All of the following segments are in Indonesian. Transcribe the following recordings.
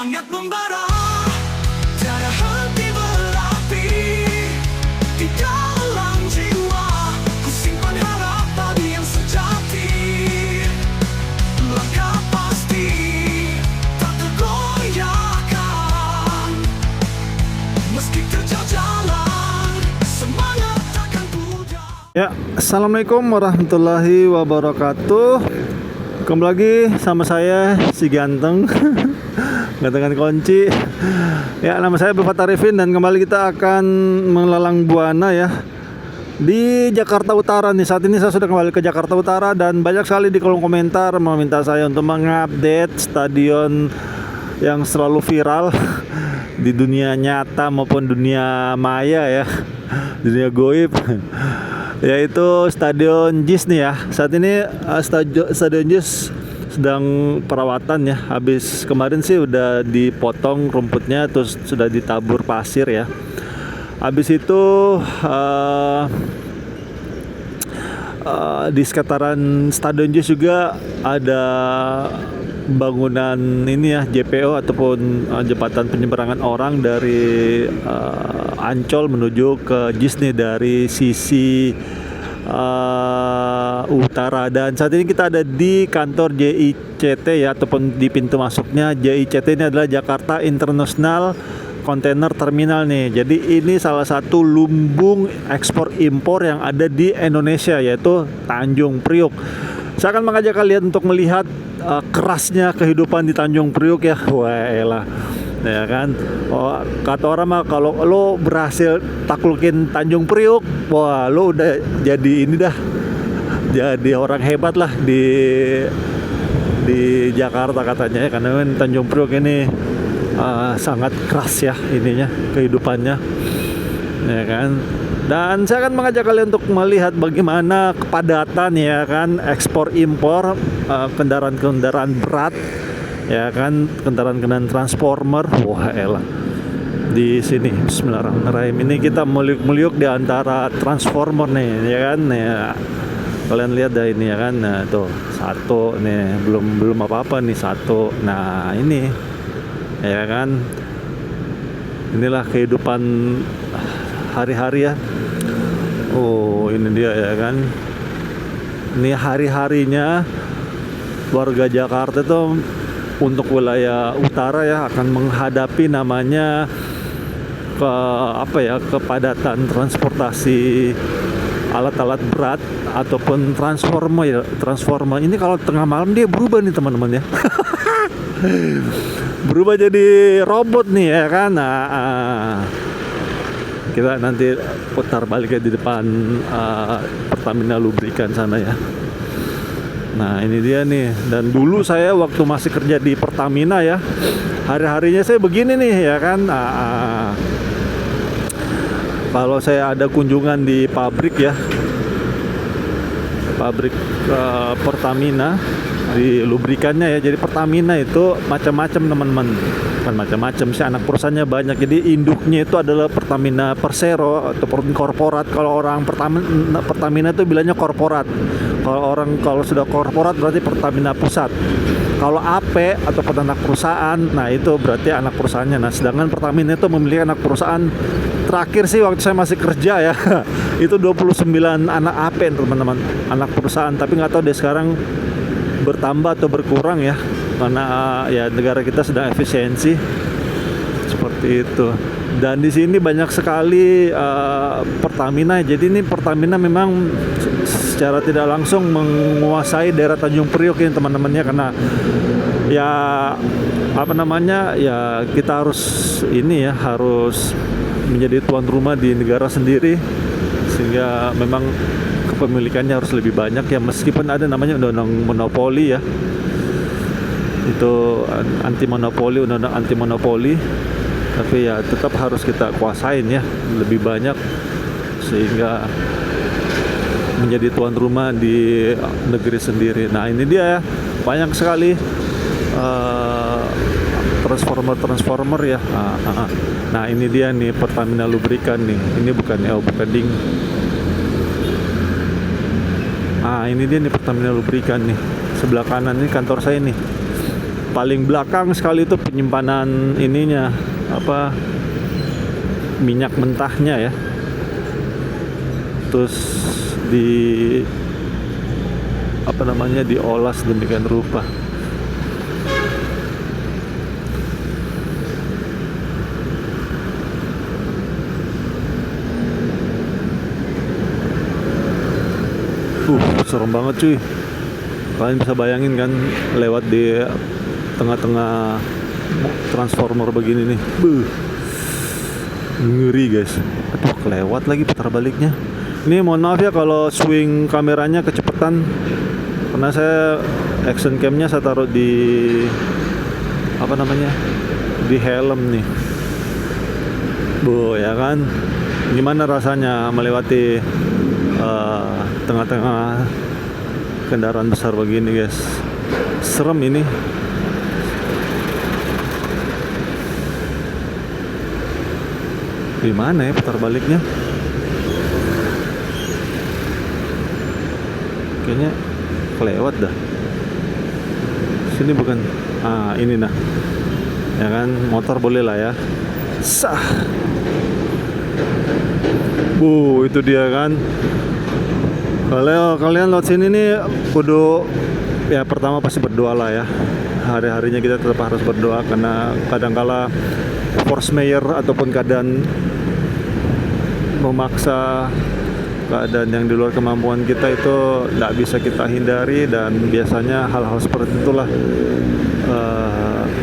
Semangat membara, tiada henti berapi di dalam jiwa. Ku simpan harap tadi yang sejati, langkah pasti tak tergoyahkan. Meski terjal jalan, semangat takkan pudar. Ya, assalamualaikum warahmatullahi wabarakatuh. Kembali lagi sama saya si ganteng, gantengan kunci. Ya, nama saya Bapak Arifin dan kembali kita akan melalang buana ya di Jakarta Utara nih. Saat ini saya sudah kembali ke Jakarta Utara dan banyak sekali di kolom komentar meminta saya untuk mengupdate stadion yang selalu viral di dunia nyata maupun dunia maya ya, dunia goib, yaitu Stadion JIS nih ya. Saat ini Stadion JIS sedang perawatan ya. Habis kemarin sih udah dipotong rumputnya, terus sudah ditabur pasir ya. Habis itu di sekitaran Stadion JIS juga ada bangunan ini ya, JPO ataupun jembatan penyeberangan orang dari Ancol menuju ke JIS nih dari sisi utara. Dan saat ini kita ada di kantor JICT ya, ataupun di pintu masuknya. JICT ini adalah Jakarta International Container Terminal nih. Jadi ini salah satu lumbung ekspor impor yang ada di Indonesia, yaitu Tanjung Priuk. Saya akan mengajak kalian untuk melihat kerasnya kehidupan di Tanjung Priuk ya. Wah elah, ya kan. Oh, kata orang mah kalau lo berhasil taklukin Tanjung Priuk, wah lo udah jadi ini dah, jadi orang hebat lah di Jakarta katanya ya. Karena Tanjung Priuk ini sangat keras ya ininya, kehidupannya, ya kan. Dan saya akan mengajak kalian untuk melihat bagaimana kepadatan ya kan, ekspor impor kendaraan-kendaraan berat ya kan, kendaraan-kendaraan transformer. Wah elah, di sini bismillahirrahmanirrahim ini kita meliuk-meliuk di antara transformer nih ya kan ya. Kalian lihat dah ini ya kan. Nah tuh satu nih, belum apa-apa nih satu. Nah ini ya kan, inilah kehidupan hari-hari ya. Oh ini dia ya kan, ini hari-harinya warga Jakarta itu untuk wilayah utara ya, akan menghadapi namanya kepadatan transportasi alat-alat berat ataupun transformer ini. Kalau tengah malam dia berubah nih teman-teman ya. Berubah jadi robot nih ya kan. Kita nanti putar balik di depan Pertamina Lubrikan sana ya. Nah ini dia nih. Dan dulu saya waktu masih kerja di Pertamina ya, hari-harinya saya begini nih ya kan. Kalau saya ada kunjungan di pabrik ya, pabrik Pertamina di lubrikannya ya. Jadi Pertamina itu macam-macam teman-teman, bukan macam-macam sih, anak perusahaannya banyak. Jadi induknya itu adalah Pertamina Persero ataupun korporat. Kalau orang Pertamina itu bilangnya korporat. Kalau sudah korporat berarti Pertamina Pusat. Kalau AP ataupun anak perusahaan, nah itu berarti anak perusahaannya. Nah sedangkan Pertamina itu memiliki anak perusahaan, terakhir sih waktu saya masih kerja ya, itu 29 anak AP teman-teman, anak perusahaan. Tapi nggak tahu deh sekarang bertambah atau berkurang ya, karena ya negara kita sedang efisiensi seperti itu. Dan di sini banyak sekali Pertamina. Jadi ini Pertamina memang secara tidak langsung menguasai daerah Tanjung Priok ini teman-temannya, karena ya ya kita harus ini ya, harus menjadi tuan rumah di negara sendiri, sehingga memang kepemilikannya harus lebih banyak ya. Meskipun ada namanya undang-undang monopoli ya, itu undang-undang anti monopoli, tapi ya tetap harus kita kuasain ya lebih banyak, sehingga menjadi tuan rumah di negeri sendiri. Nah ini dia ya, banyak sekali transformer ya. Nah ini dia nih Pertamina Lubrikan nih. Ini bukan ding. Ini dia nih Pertamina Lubrikan nih. Sebelah kanan ini kantor saya nih. paling belakang sekali itu penyimpanan ininya, apa, minyak mentahnya ya. Terus diolah sedemikian rupa. Serem banget cuy. Kalian bisa bayangin kan lewat di tengah-tengah transformer begini nih. Ngeri guys. Aduh, kelewat lagi putar baliknya. Ini mohon maaf ya kalau swing kameranya kecepatan, karena saya action camnya saya taruh di di helm nih. Ya kan, gimana rasanya melewati tengah-tengah kendaraan besar begini guys. Serem ini. Gimana ya putar baliknya? Kayaknya kelewat dah. Sini bukan. Ini nah. Ya kan, motor boleh lah ya. Sah. Itu dia kan. Kalau kalian lewat sini nih kudu ya, pertama pasti berdoa lah ya. Hari-harinya kita tetap harus berdoa, karena kadangkala force majeure ataupun keadaan memaksa, keadaan yang di luar kemampuan kita itu tidak bisa kita hindari, dan biasanya hal-hal seperti itulah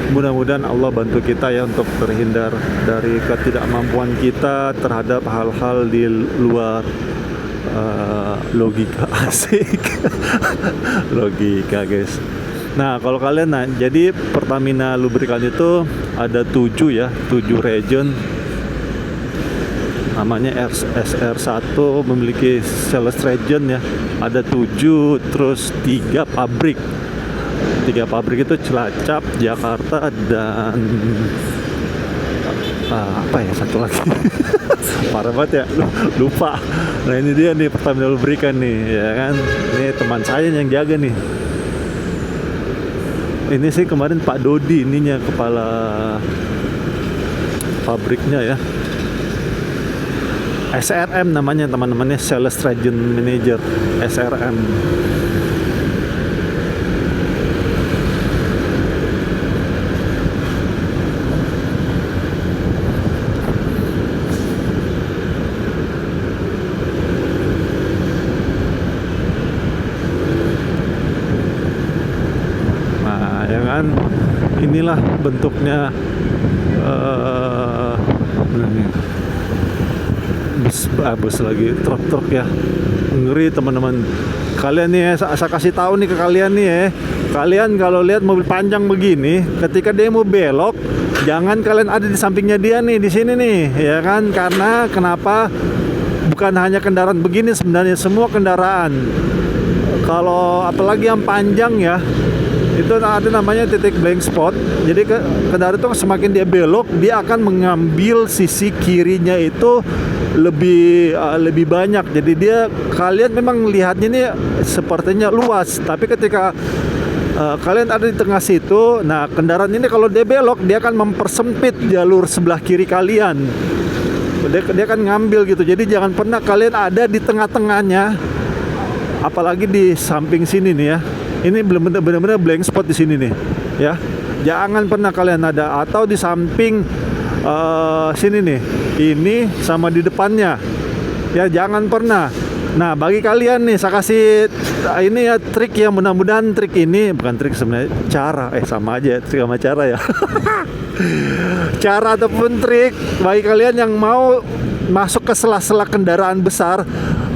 mudah-mudahan Allah bantu kita ya untuk terhindar dari ketidakmampuan kita terhadap hal-hal di luar logika. Asik. Logika guys. Nah kalau kalian jadi Pertamina Lubrikan itu ada 7 region. Namanya SR1 memiliki sales region ya. Ada 7, terus 3 pabrik. 3 pabrik itu Cilacap, Jakarta, dan satu lagi. Parah banget ya, lupa. Nah ini dia nih Pertamina Lubrikan nih, ya kan. Ini teman saya yang jaga nih. Ini sih kemarin Pak Dodi ininya, kepala pabriknya ya. SRM namanya teman-temannya, Sales Region Manager, SRM. Inilah bentuknya bus lagi, truk ya. Ngeri teman-teman. Kalian nih saya kasih tahu nih ke kalian nih ya. Kalian kalau lihat mobil panjang begini, ketika dia mau belok, jangan kalian ada di sampingnya dia nih, di sini nih, ya kan? Karena kenapa? Bukan hanya kendaraan begini, sebenarnya semua kendaraan. Kalau apalagi yang panjang ya, itu ada namanya titik blind spot. Jadi kendaraan itu semakin dia belok, dia akan mengambil sisi kirinya itu lebih banyak. Jadi kalian memang lihatnya ini sepertinya luas, tapi ketika kalian ada di tengah situ, nah kendaraan ini kalau dia belok, dia akan mempersempit jalur sebelah kiri kalian. Dia akan ngambil gitu. Jadi jangan pernah kalian ada di tengah-tengahnya, apalagi di samping sini nih ya. Ini benar-benar blank spot di sini nih, ya. Jangan pernah kalian ada, atau di samping sini nih, ini sama di depannya, ya jangan pernah. Nah bagi kalian nih saya kasih ini ya trik ya, mudah-mudahan trik ini bukan trik sebenarnya, cara sama aja trik sama cara ya. Cara ataupun trik bagi kalian yang mau masuk ke sela-sela kendaraan besar,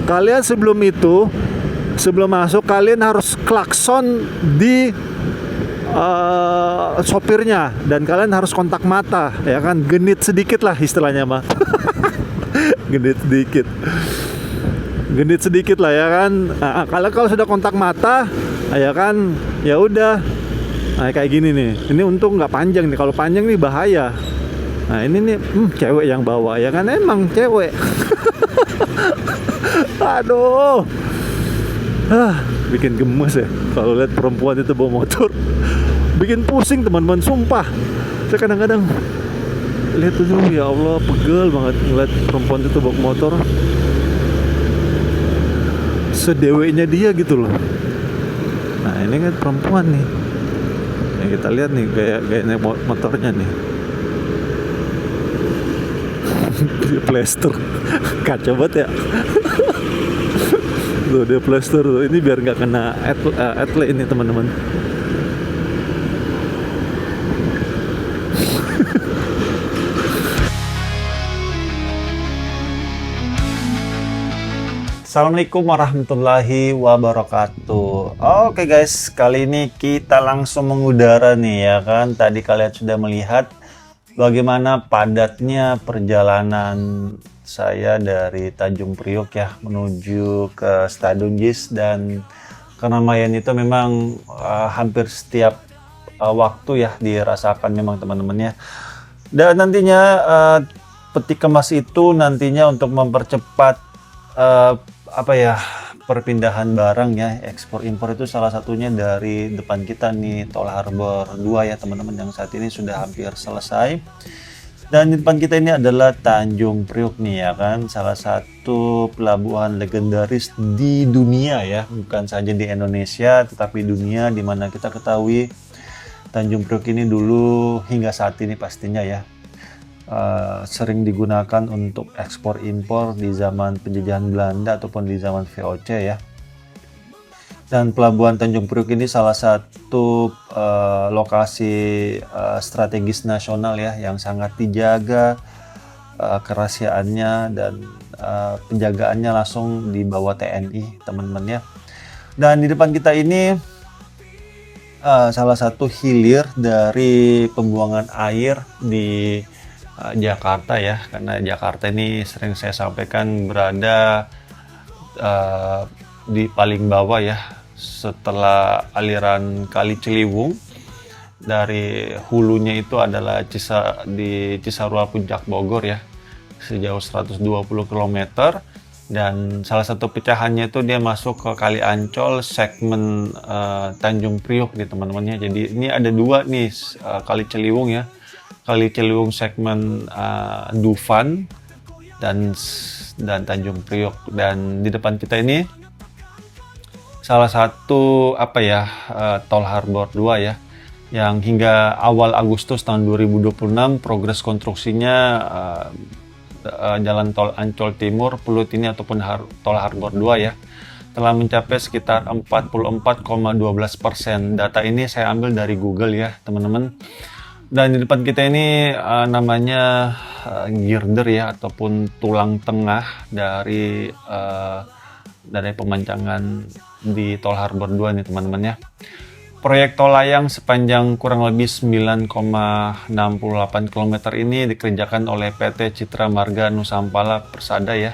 kalian sebelum masuk kalian harus klakson di sopirnya, dan kalian harus kontak mata, ya kan, genit sedikit lah istilahnya mah. genit sedikit lah ya kan. Nah, kalau sudah kontak mata, ya kan, ya udah. Nah, kayak gini nih, ini untung nggak panjang nih, kalau panjang nih bahaya. Nah ini nih cewek yang bawa, ya kan, emang cewek. Aduh, bikin gemes ya kalau lihat perempuan itu bawa motor. bikin pusing teman-teman, sumpah. Saya kadang-kadang lihat tuh, ya Allah, pegel banget ngeliat perempuan itu bawa motor sedeweknya dia gitu loh. Nah ini kan perempuan nih, ya kita lihat nih gaya naik motornya nih. Dia plester kacau banget ya. Tuh dia plester tuh, ini biar nggak kena etle ini teman-teman. Assalamualaikum warahmatullahi wabarakatuh. Oke guys, kali ini kita langsung mengudara nih ya kan. Tadi kalian sudah melihat bagaimana padatnya perjalanan saya dari Tanjung Priok ya menuju ke Stadion JIS, dan keramaian itu memang hampir setiap waktu ya dirasakan memang teman-teman ya. Dan nantinya peti kemas itu nantinya untuk mempercepat perpindahan barang ya, ekspor impor itu salah satunya dari depan kita nih, Tol Harbor 2 ya teman-teman, yang saat ini sudah hampir selesai. Dan di depan kita ini adalah Tanjung Priok nih ya kan, salah satu pelabuhan legendaris di dunia ya, bukan saja di Indonesia tetapi dunia, dimana kita ketahui Tanjung Priok ini dulu hingga saat ini pastinya ya sering digunakan untuk ekspor impor di zaman penjajahan Belanda ataupun di zaman VOC ya. Dan pelabuhan Tanjung Priok ini salah satu lokasi strategis nasional ya, yang sangat dijaga kerahasiaannya dan penjagaannya langsung di bawah TNI teman-teman ya. Dan di depan kita ini salah satu hilir dari pembuangan air di Jakarta ya, karena Jakarta ini sering saya sampaikan berada di paling bawah ya, setelah aliran Kali Ciliwung. Dari hulunya itu adalah di Cisarua Puncak Bogor ya, sejauh 120 km, dan salah satu pecahannya itu dia masuk ke Kali Ancol segmen Tanjung Priok nih teman-teman ya. Jadi ini ada dua nih Kali Ciliwung ya, Kali Ciliwung segmen Dufan dan Tanjung Priok. Dan di depan kita ini salah satu Tol Harbor 2 ya, yang hingga awal Agustus tahun 2026 progres konstruksinya jalan tol Ancol Timur Pulut ini ataupun Tol Harbor 2 ya, telah mencapai sekitar 44,12%. Data ini saya ambil dari Google ya teman-teman. Dan di depan kita ini namanya girder ya, ataupun tulang tengah dari pemancangan di Tol Harbor 2 nih teman-teman ya. Proyek tol layang sepanjang kurang lebih 9,68 km ini dikerjakan oleh PT Citra Marga Nusampala Persada ya,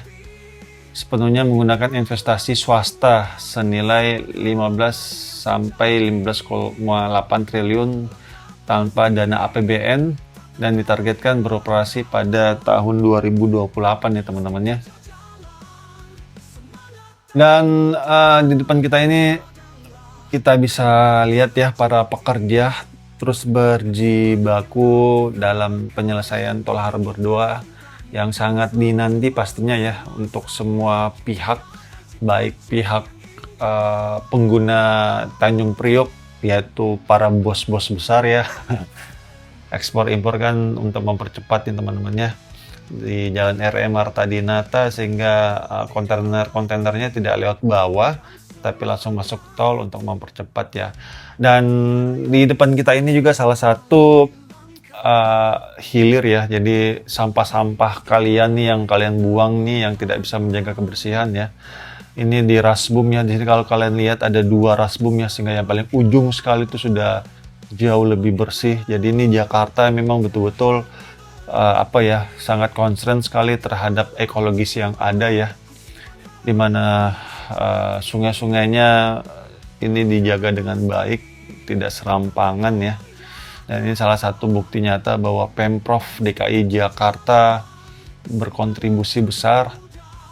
sepenuhnya menggunakan investasi swasta senilai 15 sampai 15,8 triliun tanpa dana APBN, dan ditargetkan beroperasi pada tahun 2028 ya teman-teman ya. Dan di depan kita ini kita bisa lihat ya para pekerja terus berjibaku dalam penyelesaian Tol Harbor 2 yang sangat dinanti pastinya ya untuk semua pihak, baik pihak pengguna Tanjung Priok, yaitu para bos-bos besar ya. Ekspor impor kan untuk mempercepat nih teman-teman ya, di Jalan RM Marta Dinata, sehingga kontainer-kontainernya tidak lewat bawah tapi langsung masuk tol untuk mempercepat ya. Dan di depan kita ini juga salah satu hilir ya, jadi sampah-sampah kalian nih yang kalian buang nih yang tidak bisa menjaga kebersihan ya. Ini di rasbum ya, di sini kalau kalian lihat ada dua rasbum ya, sehingga yang paling ujung sekali itu sudah jauh lebih bersih. Jadi ini Jakarta memang betul-betul sangat concern sekali terhadap ekologis yang ada ya, dimana sungai-sungainya ini dijaga dengan baik, tidak serampangan ya. Dan ini salah satu bukti nyata bahwa Pemprov DKI Jakarta berkontribusi besar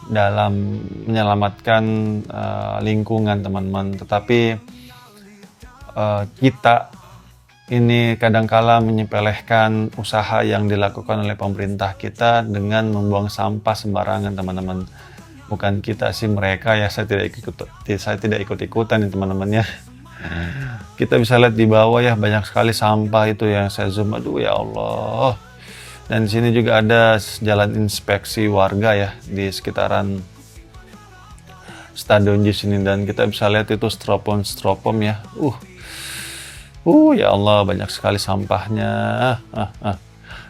dalam menyelamatkan lingkungan teman-teman. Tetapi kita ini kadangkala menyepelekan usaha yang dilakukan oleh pemerintah kita dengan membuang sampah sembarangan, teman-teman. Bukan kita sih, mereka ya, saya tidak ikut-ikutan ya teman-teman ya. Kita bisa lihat di bawah ya, banyak sekali sampah itu yang saya zoom. Aduh ya Allah. Dan di sini juga ada jalan inspeksi warga ya di sekitaran Stadion JIS ini, dan kita bisa lihat itu stropon ya. Ya Allah, banyak sekali sampahnya.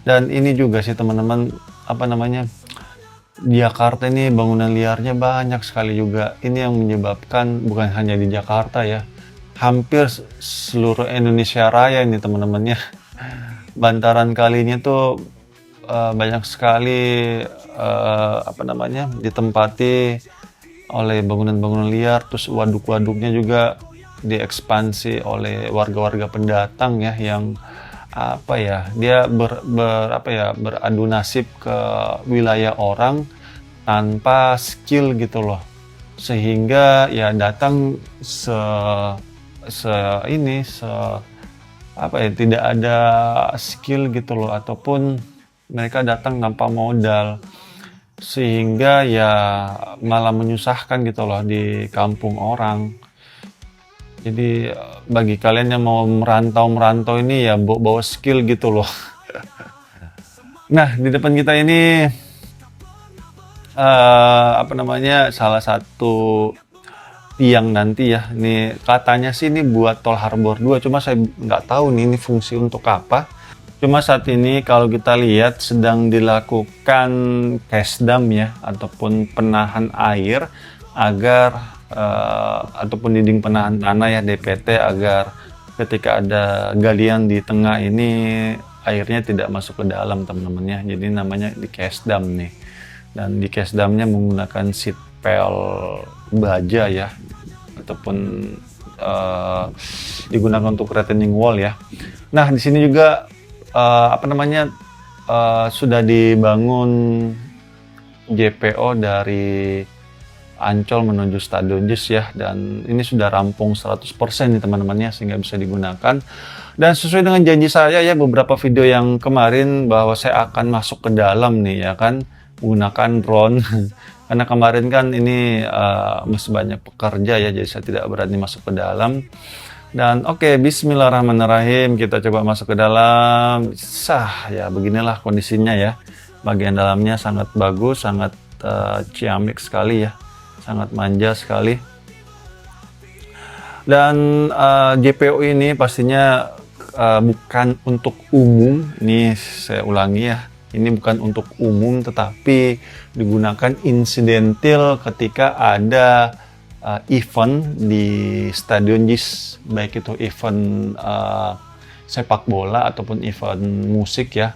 Dan ini juga sih teman-teman, apa namanya, Jakarta ini bangunan liarnya banyak sekali juga. Ini yang menyebabkan bukan hanya di Jakarta ya, hampir seluruh Indonesia Raya ini teman-teman ya. Bantaran kalinya tuh banyak sekali ditempati oleh bangunan-bangunan liar, terus waduk-waduknya juga diekspansi oleh warga-warga pendatang ya, yang dia beradu nasib ke wilayah orang tanpa skill gitu loh, sehingga ya datang tidak ada skill gitu loh, ataupun mereka datang tanpa modal, sehingga ya malah menyusahkan gitu loh di kampung orang. Jadi bagi kalian yang mau merantau ini ya bawa skill gitu loh. Nah, di depan kita ini salah satu tiang nanti ya. Ini katanya sih ini buat Tol Harbor 2, cuma saya nggak tahu nih ini fungsi untuk apa. Cuma saat ini kalau kita lihat sedang dilakukan kesdam ya, ataupun penahan air agar ataupun dinding penahan tanah ya, DPT, agar ketika ada galian di tengah ini airnya tidak masuk ke dalam teman-teman ya. Jadi namanya di kesdam nih, dan di kesdamnya menggunakan seat pel baja ya, ataupun digunakan untuk retaining wall ya. Nah, di sini juga sudah dibangun JPO dari Ancol menuju Stadion JIS ya, dan ini sudah rampung 100% nih teman-teman ya, sehingga bisa digunakan. Dan sesuai dengan janji saya ya beberapa video yang kemarin, bahwa saya akan masuk ke dalam nih ya kan, menggunakan drone. Karena kemarin kan ini masih banyak pekerja ya, jadi saya tidak berani masuk ke dalam. Dan oke, bismillahirrahmanirrahim, kita coba masuk ke dalam. Ya beginilah kondisinya ya. Bagian dalamnya sangat bagus, sangat ciamik sekali ya, sangat manja sekali. Dan JPO ini pastinya bukan untuk umum. Ini saya ulangi ya, ini bukan untuk umum, tetapi digunakan insidentil ketika ada event di Stadion JIS, baik itu event sepak bola ataupun event musik ya,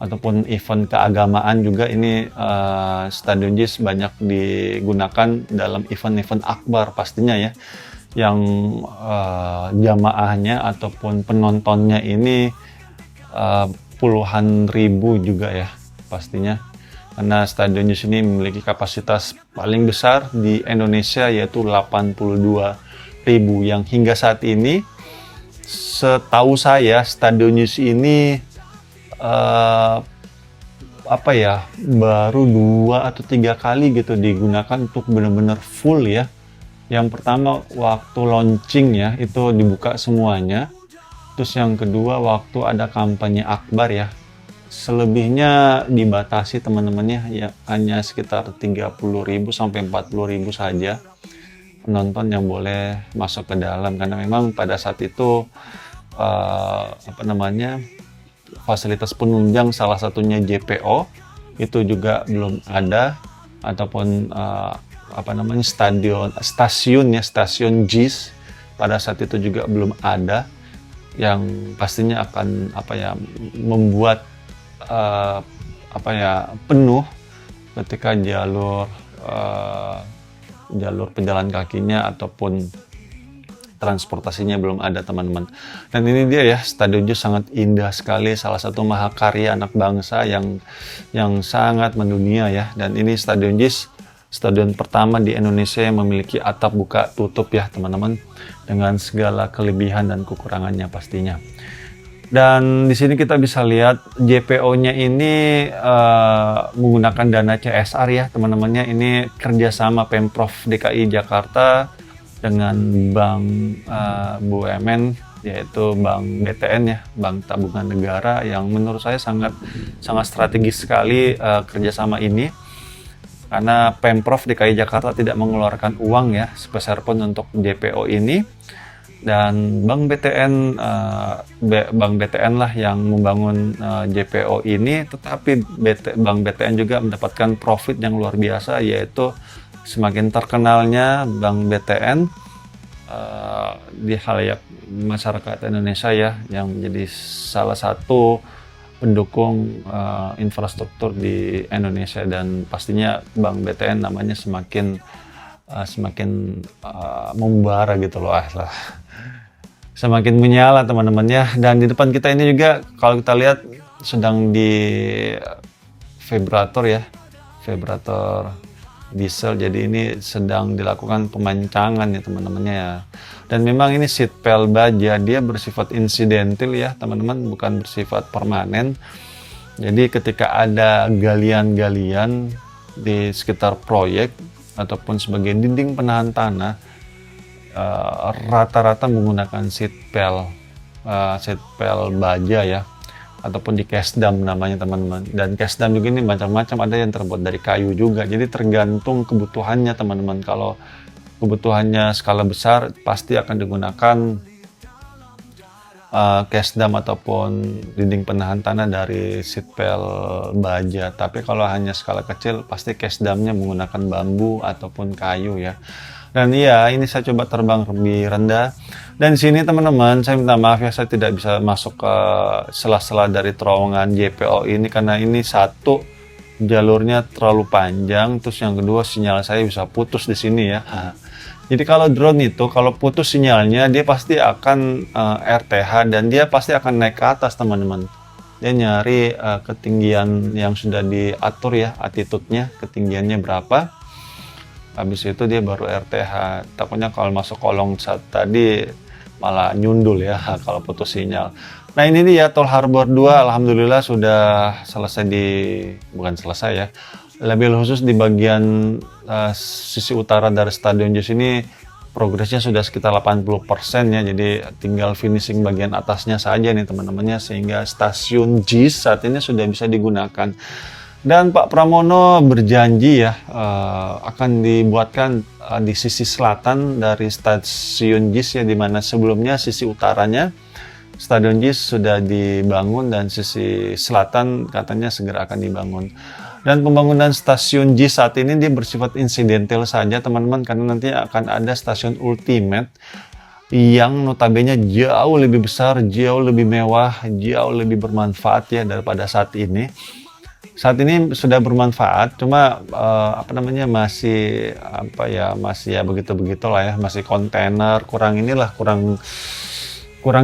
ataupun event keagamaan juga. Ini Stadion JIS banyak digunakan dalam event-event akbar pastinya ya, yang jamaahnya ataupun penontonnya ini puluhan ribu juga ya pastinya. Karena Stadion JIS ini memiliki kapasitas paling besar di Indonesia, yaitu 82.000, yang hingga saat ini setahu saya Stadion JIS ini baru 2 atau 3 kali gitu digunakan untuk benar-benar full ya. Yang pertama waktu launching ya, itu dibuka semuanya. Terus yang kedua waktu ada kampanye akbar ya. Selebihnya dibatasi teman-temannya ya, hanya sekitar 30.000 sampai 40.000 saja penonton yang boleh masuk ke dalam, karena memang pada saat itu fasilitas penunjang salah satunya JPO itu juga belum ada, ataupun stasiun JIS pada saat itu juga belum ada, yang pastinya akan membuat penuh ketika jalur pejalan kakinya ataupun transportasinya belum ada teman-teman. Dan ini dia ya, Stadion JIS sangat indah sekali, salah satu mahakarya anak bangsa yang sangat mendunia ya. Dan ini Stadion JIS, stadion pertama di Indonesia yang memiliki atap buka tutup ya teman-teman, dengan segala kelebihan dan kekurangannya pastinya. Dan di sini kita bisa lihat JPO-nya ini menggunakan dana CSR ya teman-temannya. Ini kerjasama Pemprov DKI Jakarta dengan Bank BUMN, yaitu Bank BTN ya, Bank Tabungan Negara, yang menurut saya sangat strategis sekali kerjasama ini. Karena Pemprov DKI Jakarta tidak mengeluarkan uang ya sepeser pun untuk JPO ini. Dan Bank BTN lah yang membangun JPO ini, tetapi Bank BTN juga mendapatkan profit yang luar biasa, yaitu semakin terkenalnya Bank BTN di khalayak masyarakat Indonesia ya, yang menjadi salah satu pendukung infrastruktur di Indonesia. Dan pastinya Bank BTN namanya semakin membara gitu loh, semakin menyala teman-teman ya. Dan di depan kita ini juga kalau kita lihat sedang di vibrator ya, vibrator diesel. Jadi ini sedang dilakukan pemancangan ya teman-temannya ya. Dan memang ini seat pel baja, dia bersifat insidental ya teman-teman, bukan bersifat permanen. Jadi ketika ada galian-galian di sekitar proyek ataupun sebagai dinding penahan tanah, rata-rata menggunakan seat pel baja ya, ataupun di kesdam namanya teman-teman. Dan kesdam juga ini macam-macam, ada yang terbuat dari kayu juga. Jadi tergantung kebutuhannya teman-teman. Kalau kebutuhannya skala besar, pasti akan digunakan kesdam ataupun dinding penahan tanah dari seat pel baja. Tapi kalau hanya skala kecil, pasti kesdamnya menggunakan bambu ataupun kayu ya. Dan iya, ini saya coba terbang lebih rendah. Dan di sini teman-teman, saya minta maaf ya, saya tidak bisa masuk ke sela-sela dari terowongan JPO ini karena ini satu, jalurnya terlalu panjang, terus yang kedua sinyal saya bisa putus di sini ya. Jadi kalau drone itu kalau putus sinyalnya, dia pasti akan RTH dan dia pasti akan naik ke atas teman-teman. Dia nyari ketinggian yang sudah diatur ya, attitude-nya, ketinggiannya berapa. Habis itu dia baru RTH. Takutnya kalau masuk kolong saat tadi malah nyundul ya kalau putus sinyal. Nah ini dia Tol Harbor 2, alhamdulillah sudah selesai bukan selesai ya. Lebih khusus di bagian sisi utara dari Stadion JIS ini progresnya sudah sekitar 80% ya. Jadi tinggal finishing bagian atasnya saja nih teman-temannya, sehingga stasiun JIS saat ini sudah bisa digunakan. Dan Pak Pramono berjanji ya akan dibuatkan di sisi selatan dari stasiun JIS ya, dimana sebelumnya sisi utaranya Stadion JIS sudah dibangun dan sisi selatan katanya segera akan dibangun. Dan pembangunan stasiun JIS saat ini dia bersifat insidental saja teman-teman, karena nanti akan ada stasiun ultimate yang notabene jauh lebih besar, jauh lebih mewah, jauh lebih bermanfaat ya daripada saat ini. Saat ini sudah bermanfaat, cuma masih ya begitu-begitulah ya, masih kontainer, kurang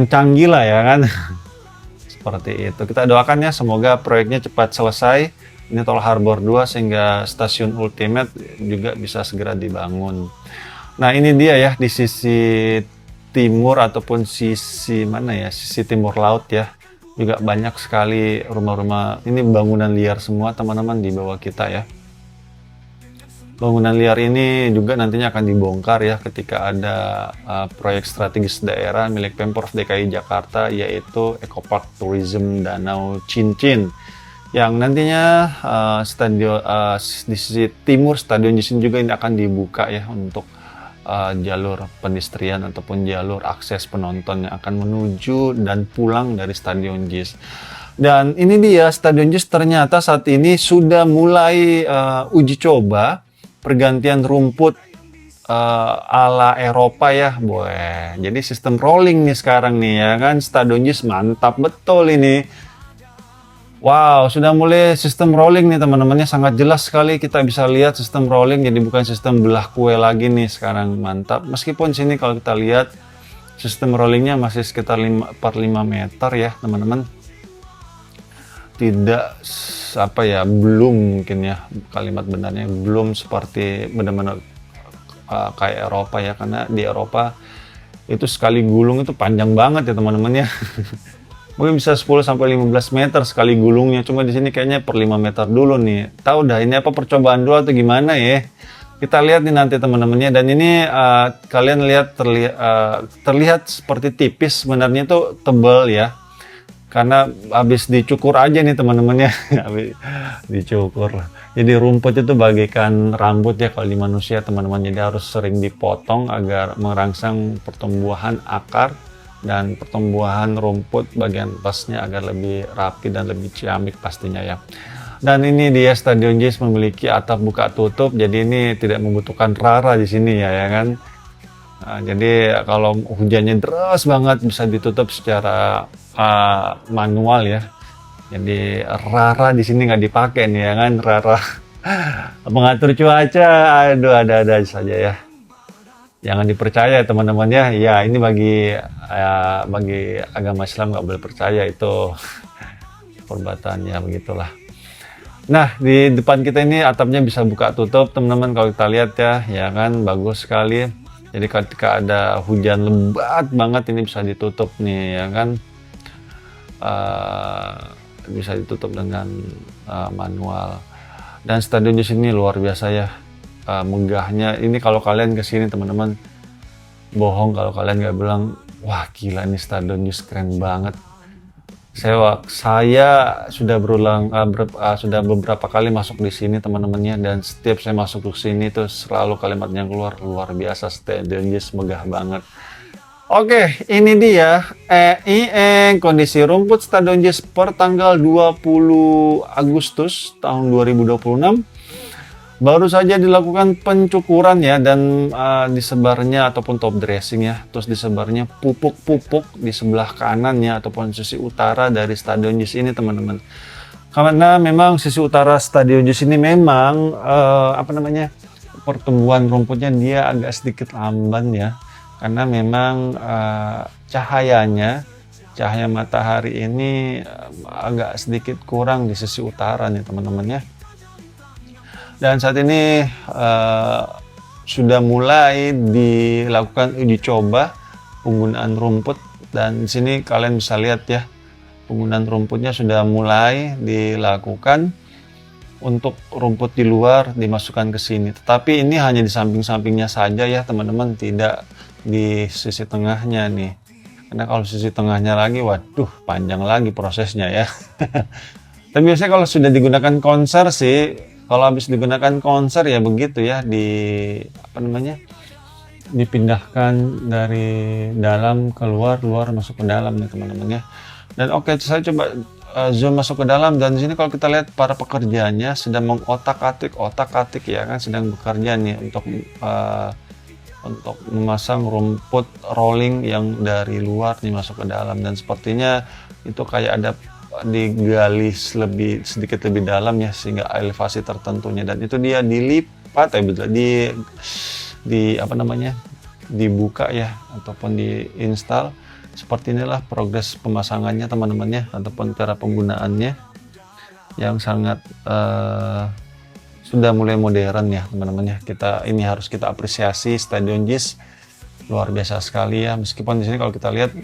canggih lah ya kan. Seperti itu. Kita doakan ya semoga proyeknya cepat selesai. Ini Tol Harbor 2 sehingga stasiun ultimate juga bisa segera dibangun. Nah, ini dia ya di sisi timur ataupun sisi timur laut ya. Juga banyak sekali rumah-rumah, ini bangunan liar semua teman-teman di bawah kita ya. Bangunan liar ini juga nantinya akan dibongkar ya ketika ada proyek strategis daerah milik Pemprov DKI Jakarta, yaitu Ecopark Tourism Danau Cincin, yang nantinya di sisi timur Stadion JIS juga ini akan dibuka ya untuk jalur pedestrian ataupun jalur akses penonton yang akan menuju dan pulang dari Stadion JIS. Dan ini dia Stadion JIS ternyata saat ini sudah mulai uji coba pergantian rumput ala Eropa ya, boy. Jadi sistem rolling nih sekarang nih ya kan, Stadion JIS mantap betul ini. Wow, sudah mulai sistem rolling nih teman-temannya, sangat jelas sekali kita bisa lihat sistem rolling, jadi bukan sistem belah kue lagi nih sekarang, mantap. Meskipun sini kalau kita lihat sistem rollingnya masih sekitar 5 per 5 meter ya teman-teman. Tidak belum mungkin ya kalimat benarnya, belum seperti benar-benar kayak Eropa ya, karena di Eropa itu sekali gulung itu panjang banget ya teman-teman ya. Mungkin bisa 10 sampai 15 meter sekali gulungnya. Cuma di sini kayaknya per 5 meter dulu nih. Tahu dah ini apa percobaan dulu atau gimana ya. Kita lihat nih nanti teman-temannya. Dan ini kalian lihat terlihat seperti tipis, sebenarnya itu tebal ya. Karena habis dicukur aja nih teman-temannya. Habis dicukur. Jadi rumput itu bagaikan rambut ya kalau di manusia teman-teman. Jadi harus sering dipotong agar merangsang pertumbuhan akar dan pertumbuhan rumput bagian atasnya agar lebih rapi dan lebih ciamik pastinya ya. Dan ini dia Stadion Jis memiliki atap buka tutup, jadi ini tidak membutuhkan rara di sini ya, ya kan. Nah, jadi kalau hujannya deras banget bisa ditutup secara manual ya. Jadi rara di sini nggak dipakai nih ya kan, rara. Pengatur cuaca, aduh ada-ada saja ya. Jangan dipercaya teman-teman ya ini bagi agama Islam nggak boleh percaya itu perbuatannya begitulah. Nah di depan kita ini atapnya bisa buka tutup teman-teman, kalau kita lihat ya kan bagus sekali. Jadi ketika ada hujan lebat banget ini bisa ditutup nih ya kan, bisa ditutup dengan manual. Dan Stadion Jis ini luar biasa ya. Megahnya ini kalau kalian kesini teman-teman, bohong kalau kalian nggak bilang wah gila ini Stadion Jis keren banget. Saya sudah sudah beberapa kali masuk di sini teman-temannya, dan setiap saya masuk ke sini tuh selalu kalimat yang keluar luar biasa, Stadion Jis megah banget. Oke, ini dia kondisi rumput Stadion Jis per tanggal 20 Agustus tahun 2026. Baru saja dilakukan pencukuran ya, dan disebarnya ataupun top dressing ya, terus disebarnya pupuk-pupuk di sebelah kanannya ataupun sisi utara dari Stadion Jis ini teman-teman. Karena memang sisi utara Stadion Jis ini memang pertumbuhan rumputnya dia agak sedikit lamban ya, karena memang cahaya matahari ini agak sedikit kurang di sisi utara nih teman-teman ya. Dan saat ini sudah mulai dilakukan uji coba penggunaan rumput, dan di sini kalian bisa lihat ya penggunaan rumputnya sudah mulai dilakukan. Untuk rumput di luar dimasukkan ke sini, tetapi ini hanya di samping-sampingnya saja ya teman-teman, tidak di sisi tengahnya nih, karena kalau sisi tengahnya lagi waduh panjang lagi prosesnya ya. Tapi biasanya kalau sudah digunakan konser sih, kalau habis digunakan konser ya begitu ya, dipindahkan dari dalam keluar, luar masuk ke dalam nih teman-teman ya. Dan oke, saya coba zoom masuk ke dalam, dan di sini kalau kita lihat para pekerjanya sedang mengotak-atik ya kan, sedang bekerja nih untuk memasang rumput rolling yang dari luar nih masuk ke dalam, dan sepertinya itu kayak ada digali sedikit lebih dalam ya, sehingga elevasi tertentunya, dan itu dia dilipat dibuka ya ataupun diinstal. Seperti inilah progres pemasangannya teman-temannya ataupun cara penggunaannya yang sangat sudah mulai modern ya teman-teman ya. Ini harus kita apresiasi Stadion Jis, luar biasa sekali ya. Meskipun di sini kalau kita lihat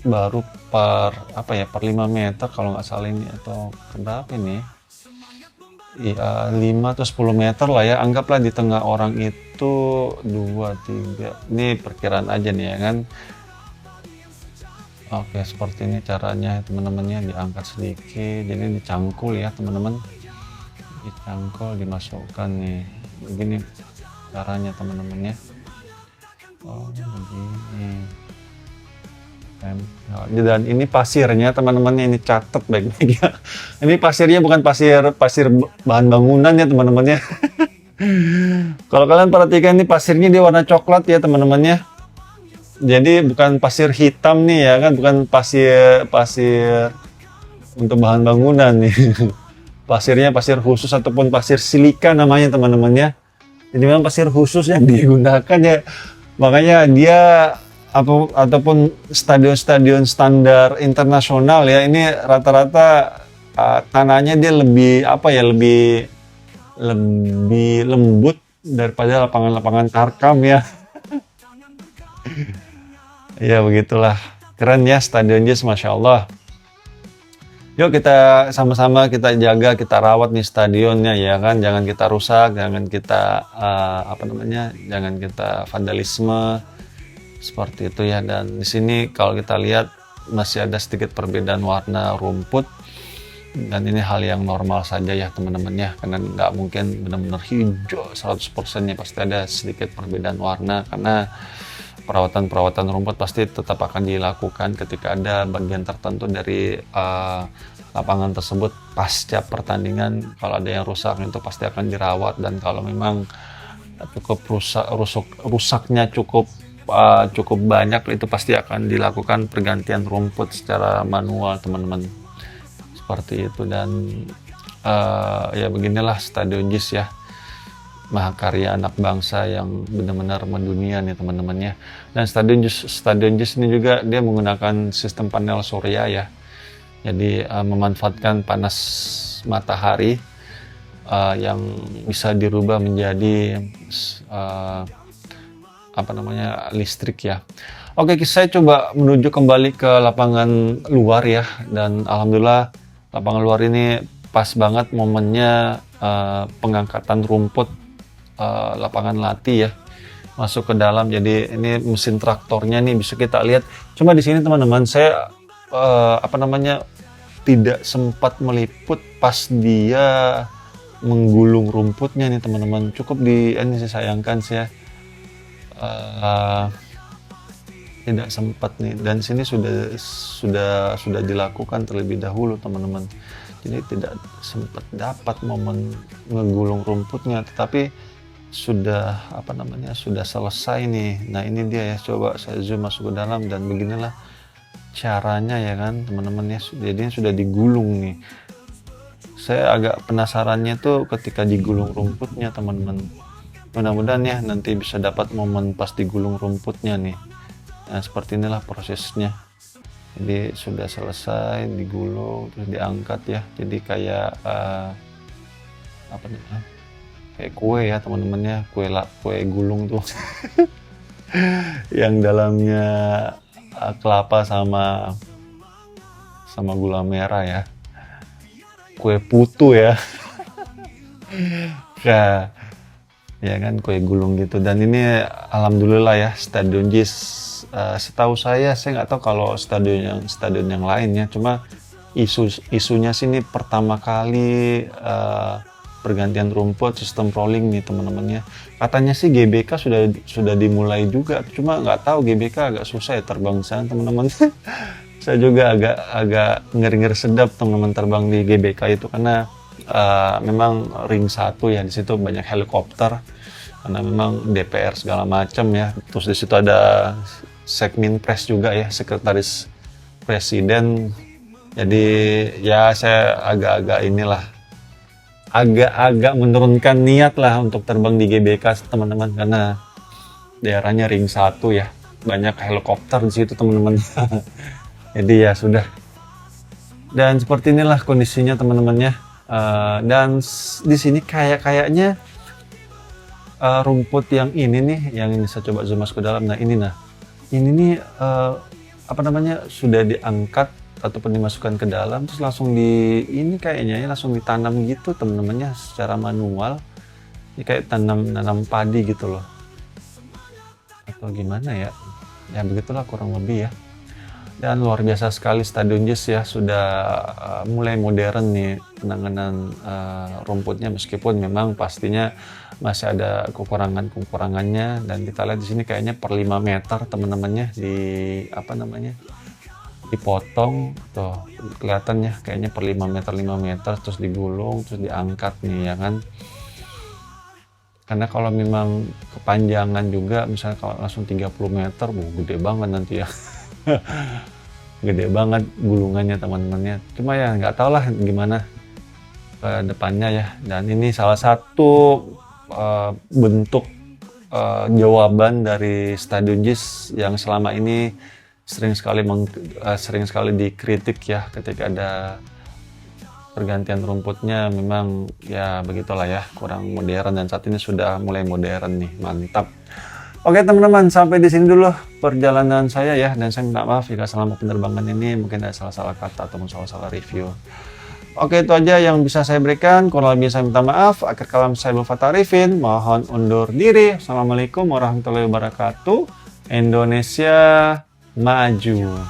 baru per 5 meter kalau nggak salah ini, atau berapa ini? 5 atau 10 meter lah ya. Anggaplah di tengah orang itu 2, 3. Ini perkiraan aja nih ya kan. Oke, seperti ini caranya teman-temannya, diangkat sedikit, jadi dicangkul ya teman-teman, dicangkul, dimasukkan nih, begini caranya teman-temannya. Oh begini, dan ini pasirnya teman-teman, ini catat baik-baik ya, ini pasirnya bukan pasir bahan bangunan ya teman-temannya. Kalau kalian perhatikan ini pasirnya dia warna coklat ya teman-temannya. Jadi bukan pasir hitam nih ya kan, bukan pasir untuk bahan bangunan nih. Pasirnya pasir khusus ataupun pasir silika namanya teman-teman ya. Jadi memang pasir khusus yang digunakan ya. Makanya dia ataupun stadion-stadion standar internasional ya, ini rata-rata tanahnya dia lebih lebih lembut daripada lapangan-lapangan tarkam ya. Ya begitulah, keren ya Stadion Jis, Masya Allah. Yuk kita sama-sama kita jaga, kita rawat nih stadionnya ya kan, jangan kita rusak, jangan kita jangan kita vandalisme seperti itu ya. Dan di sini kalau kita lihat masih ada sedikit perbedaan warna rumput, dan ini hal yang normal saja ya teman-teman ya, karena nggak mungkin benar-benar hijau 100% ya, pasti ada sedikit perbedaan warna karena perawatan rumput pasti tetap akan dilakukan ketika ada bagian tertentu dari lapangan tersebut pasca pertandingan. Kalau ada yang rusak itu pasti akan dirawat, dan kalau memang cukup rusaknya cukup banyak, itu pasti akan dilakukan pergantian rumput secara manual teman-teman, seperti itu. Dan ya beginilah Stadion JIS ya, mahakarya anak bangsa yang benar-benar mendunia nih teman-teman ya. Dan Stadion JIS ini juga dia menggunakan sistem panel surya ya, jadi memanfaatkan panas matahari yang bisa dirubah menjadi listrik ya. Oke, saya coba menuju kembali ke lapangan luar ya, dan alhamdulillah lapangan luar ini pas banget momennya pengangkatan rumput lapangan latih ya masuk ke dalam. Jadi ini mesin traktornya nih bisa kita lihat. Cuma di sini teman-teman saya tidak sempat meliput pas dia menggulung rumputnya nih teman-teman. Cukup ini saya sayangkan sih ya, tidak sempat nih. Dan sini sudah dilakukan terlebih dahulu teman-teman. Jadi tidak sempat dapat momen menggulung rumputnya, tetapi sudah sudah selesai nih. Nah ini dia ya, coba saya zoom masuk ke dalam, dan beginilah caranya ya kan teman-teman ya. Jadi sudah digulung nih. Saya agak penasarannya tuh ketika digulung rumputnya teman-teman. Mudah-mudahan ya nanti bisa dapat momen pas digulung rumputnya nih. Nah seperti inilah prosesnya. Jadi sudah selesai digulung terus diangkat ya. Jadi kayak kayak kue ya teman-teman ya, kue gulung tuh yang dalamnya kelapa sama gula merah ya, kue putu ya. Nah, ya kan kue gulung gitu. Dan ini alhamdulillah ya Stadion JIS, setahu saya nggak tahu kalau stadion yang lainnya, cuma isunya sini pertama kali pergantian rumput sistem rolling nih teman-teman ya. Katanya sih GBK sudah dimulai juga, cuma nggak tahu GBK agak susah ya terbang di sana teman-teman. Saya juga agak ngeri-ngeri sedap teman-teman terbang di GBK itu, karena memang ring 1 ya, di situ banyak helikopter karena memang DPR segala macam ya. Terus di situ ada Sekmin Pres juga ya, sekretaris presiden. Jadi ya saya agak menurunkan niat lah untuk terbang di GBK teman-teman, karena daerahnya ring 1 ya, banyak helikopter di situ teman-teman. Jadi ya sudah. Dan seperti inilah kondisinya teman-temannya. Dan di sini kayaknya rumput yang ini nih, yang ini saya coba zoom masuk ke dalam. Nah ini nih sudah diangkat ataupun dimasukkan ke dalam, terus langsung kayaknya langsung ditanam gitu teman-temannya secara manual. Ini kayak tanam padi gitu loh, atau gimana ya, begitulah kurang lebih ya. Dan luar biasa sekali Stadion JIS ya, sudah mulai modern nih penanganan rumputnya, meskipun memang pastinya masih ada kekurangannya. Dan kita lihat di sini kayaknya per 5 meter teman-temannya dipotong tuh, kelihatannya kayaknya per 5 meter terus digulung terus diangkat nih ya kan. Karena kalau memang kepanjangan juga, misalnya kalau langsung 30 meter, gede banget nanti ya. Gede banget gulungannya teman-temannya. Cuma ya nggak tahu lah gimana ke depannya ya. Dan ini salah satu bentuk jawaban dari Stadion JIS yang selama ini sering sekali dikritik ya, ketika ada pergantian rumputnya. Memang ya begitulah ya, kurang modern, dan saat ini sudah mulai modern nih. Mantap. Oke teman-teman, sampai di sini dulu perjalanan saya ya, dan saya minta maaf jika selama penerbangan ini mungkin ada salah-salah kata ataupun salah-salah review. Oke, itu aja yang bisa saya berikan. Kurang lebih saya minta maaf. Akhir kalam saya Bapak Arifin, mohon undur diri. Assalamualaikum warahmatullahi wabarakatuh. Indonesia maju.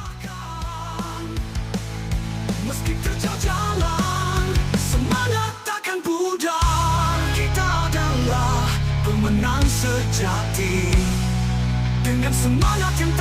Meski terjalan, semangat takkan pudar. Kita adalah pemenang sejati. Dengan semangat yang